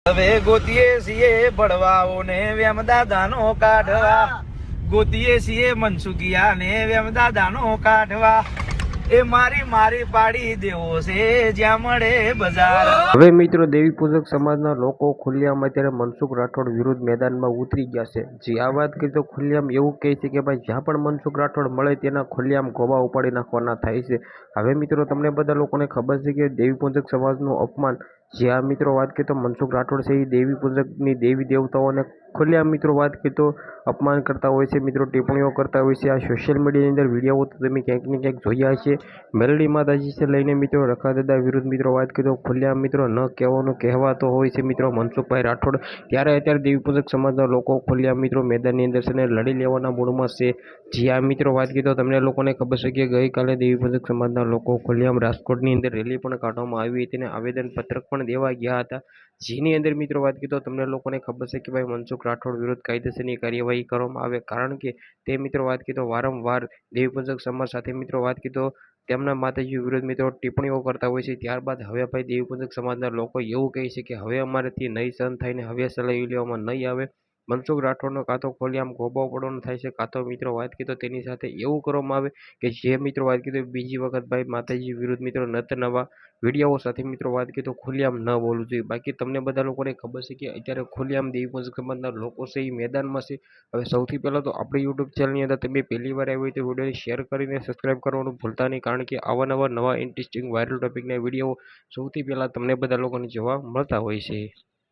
હવે ગોતીએ છીએ બળવાઓને વેમ દાદાનો કાઢવા, ગોતીએ છીએ મનસુખિયા ને વેમ દાદાનો કાઢવા, એ મારી પાડી દેવો છે જ્યાં મળે બજાર। હવે મિત્રો દેવી પૂજક સમાજના લોકો ખુલ્લેઆમ અત્યારે મનસુખ રાઠોડ વિરુદ્ધ મેદાનમાં ઉતરી ગયા છે। જે આ વાત કરી તો ખુલ્લેઆમ એવું કહે છે કે ભાઈ જ્યાં પણ મનસુખ રાઠોડ મળે તેના ખુલ્લેઆમ ગોબા ઉપાડી નાખવાના થાય છે। હવે મિત્રો તમને બધા લોકોને ખબર છે કે દેવી પૂજક સમાજનું અપમાન, જે આ મિત્રો વાત કરી તો મનસુખ રાઠોડ છે એ દેવી પૂજકની દેવી દેવતાઓને ખુલ્લેઆમ મિત્રો વાત કરી તો અપમાન કરતા હોય છે, મિત્રો ટિપ્પણીઓ કરતા હોય છે। આ સોશિયલ મીડિયાની અંદર વિડીયો તો તમે ક્યાંક ને ક્યાંક જોયા હશે। મેલડી માતાજી લઈને મિત્રો રખાદાદા વિરુદ્ધ મિત્રો વાત કરી તો ખુલ્લેઆમ મિત્રો ન કહેવાનું કહેવાતો હોય છે મિત્રો મનસુખભાઈ રાઠોડ। ત્યારે અત્યારે દેવી પૂજક સમાજના લોકો ખુલ્લેઆમ મિત્રો મેદાનની અંદર છે ને લડી લેવાના મૂડમાં છે। જે આ મિત્રો વાત કરી તો તમને લોકોને ખબર છે કે ગઈકાલે દેવી પૂજક સમાજના લોકો ખુલ્લેઆમ રાજકોટની અંદર રેલી પણ કાઢવામાં આવી હતી અને આવેદનપત્રક પણ દેવા ગયા હતા। જેની અંદર મિત્રો વાત કરી તો તમને લોકોને ખબર છે કે ભાઈ મનસુખ રાઠોડ વિરુદ્ધ કાયદેસરની કાર્યવાહી કરવામાં આવે, કારણ કે તે મિત્રો વાત કરી તો વારંવાર દેવી પૂજક સમાજ સાથે મિત્રો વાત કરી તો તેમના માતાજી વિરુદ્ધ મિત્રો ટિપ્પણીઓ કરતા હોય છે। ત્યારબાદ હવે ભાઈ દેવી પૂજક સમાજના લોકો એવું કહે છે કે હવે અમારાથી નહીં સહન થઈને હવે ચલાવી લેવામાં નહીં આવે। મનસુખ રાઠોડનો કાં તો ખુલ્લેઆમ ગોબો પડવાનો થાય છે, કાં તો મિત્રો વાત કરી તો તેની સાથે એવું કરવામાં આવે કે જે મિત્રો વાત કરી તો બીજી વખત ભાઈ માતાજી વિરુદ્ધ મિત્રો નત નવા વિડીયો સાથે મિત્રો વાત કરી તો ખુલ્લેઆમ ન બોલવું જોઈએ। બાકી તમને બધા લોકોને ખબર છે કે અત્યારે ખુલ્લેઆમ દેવી પૂજક સમાજના લોકો છે એ મેદાનમાં છે। હવે સૌથી પહેલાં તો આપણી યુટ્યુબ ચેનલની અંદર તમે પહેલી વાર આવી હોય તો વિડીયોને શેર કરીને સબસ્ક્રાઈબ કરવાનું ભૂલતા નહીં, કારણ કે આવા નવા ઇન્ટરેસ્ટિંગ વાયરલ ટોપિકના વિડીયો સૌથી પહેલાં તમને બધા લોકોને જોવા મળતા હોય છે।